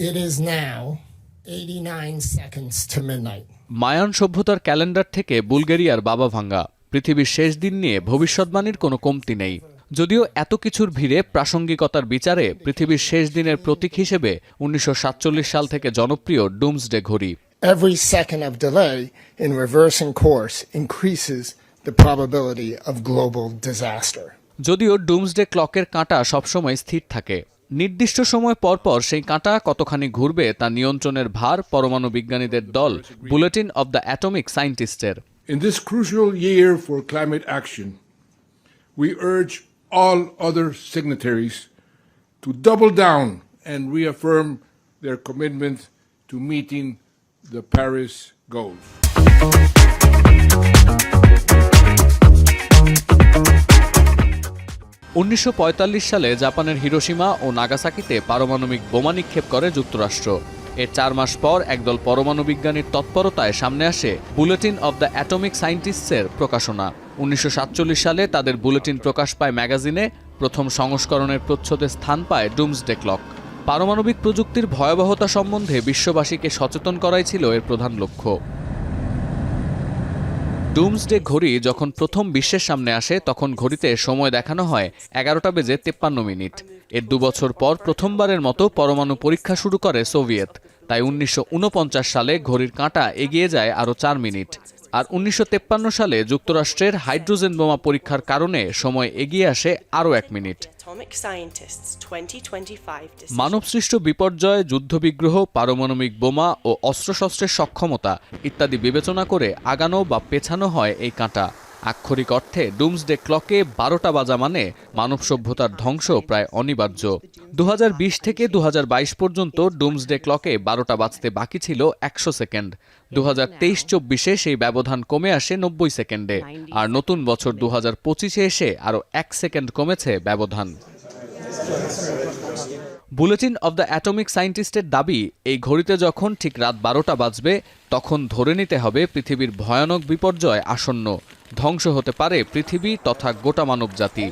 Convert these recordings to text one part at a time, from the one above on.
It is now 89 seconds to midnight. Mayan সভ্যতার calendar থেকে বুলগেরিয়ার বাবা ভাঙ্গা পৃথিবীর শেষ দিন নিয়ে ভবিষ্যৎবাণীর কোনো কমতি নেই। যদিও এত কিছুর ভিড়ে প্রাসঙ্গিকতার বিচারে পৃথিবীর শেষ দিনের প্রতীক হিসেবে 1947 সাল থেকে জনপ্রিয় ডুমসডে ঘড়ি। Every second of delay in reversing course increases the probability of global disaster. যদিও ডুমসডে ক্লকের কাঁটা সবসময় স্থির থাকে, নির্দিষ্ট সময় পরপর সেই কাঁটা কতখানি ঘুরবে তা নিয়ন্ত্রণের ভার পরমাণু বিজ্ঞানীদের দল বুলেটিন অব দ্য অ্যাটমিক সায়েন্টিস্টের। In this crucial year for climate action, we urge all other signatories to double down and reaffirm their commitment to meeting the Paris goals. উনিশশো সালে জাপানের হিরোশিমা ও নাগাসাকিতে পারমাণবিক বোমা নিক্ষেপ করে যুক্তরাষ্ট্র। এর 4 মাস পর একদল পরমাণু বিজ্ঞানীর তৎপরতায় সামনে আসে বুলেটিন অব দ্য অ্যাটমিক সায়েন্টিস্টসের প্রকাশনা। 1947 সালে তাদের বুলেটিন প্রকাশ পায় ম্যাগাজিনে। প্রথম সংস্করণের প্রচ্ছদে স্থান পায় ডুমসডে ক্লক। পারমাণবিক প্রযুক্তির ভয়াবহতা সম্বন্ধে বিশ্ববাসীকে সচেতন করাই ছিল এর প্রধান লক্ষ্য। ডুমসডে ঘড়ি যখন প্রথম বিশ্বের সামনে আসে তখন ঘড়িতে সময় দেখানো হয় 11:53। এর 2 বছর পর প্রথমবারের মতো পরমাণু পরীক্ষা শুরু করে সোভিয়েত। তাই 1949 সালে ঘড়ির কাঁটা এগিয়ে যায় আরও 4 মিনিট। আর 1953 সালে যুক্তরাষ্ট্রের হাইড্রোজেন বোমা পরীক্ষার কারণে সময় এগিয়ে আসে আরও 1 মিনিট। মানবসৃষ্ট বিপর্যয়, যুদ্ধবিগ্রহ, পারমাণবিক বোমা ও অস্ত্রশস্ত্রের সক্ষমতা ইত্যাদি বিবেচনা করে আগানো বা পেছানো হয় এই কাঁটা। আক্ষরিক অর্থে ডুমসডে ক্লকে 12টা বাজা মানে মানব সভ্যতার ধ্বংস প্রায় অনিবার্য। 2020 থেকে 2022 পর্যন্ত ডুমসডে ক্লকে 12টা বাজতে বাকি ছিল 100 সেকেন্ড। 2023-24 সেই ব্যবধান কমে আসে 90 সেকেন্ডে। আর নতুন বছর 2025-এ এসে আরও 1 সেকেন্ড কমেছে ব্যবধান। বুলেটিন অব দ্য অ্যাটমিক সায়েন্টিস্টের দাবি, এই ঘড়িতে যখন ঠিক রাত 12টা বাজবে তখন ধরে নিতে হবে পৃথিবীর ভয়ানক বিপর্যয় আসন্ন। ধ্বংস হতে পারে পৃথিবী তথা গোটা মানবজাতি।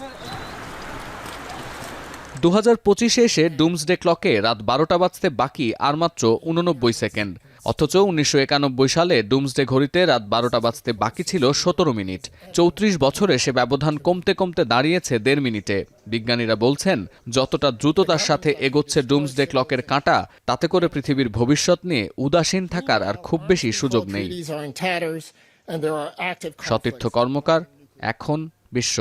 2025-এ এসে ডুমসডে ক্লকে রাত 12টা বাজতে বাকি আর মাত্র 89 সেকেন্ড। অথচ 1991 সালে ডুমসডে ঘড়িতে রাত 12টা বাজতে বাকি ছিল 17 মিনিট। 34 বছরে সে ব্যবধান কমতে কমতে দাঁড়িয়েছে 1.5 মিনিটে। বিজ্ঞানীরা বলছেন, যতটা দ্রুততার সাথে এগোচ্ছে ডুমসডে ক্লকের কাঁটা, তাতে করে পৃথিবীর ভবিষ্যৎ নিয়ে উদাসীন থাকার আর খুব বেশি সুযোগ নেই। সতীর্থ কর্মকার, এখন বিশ্ব।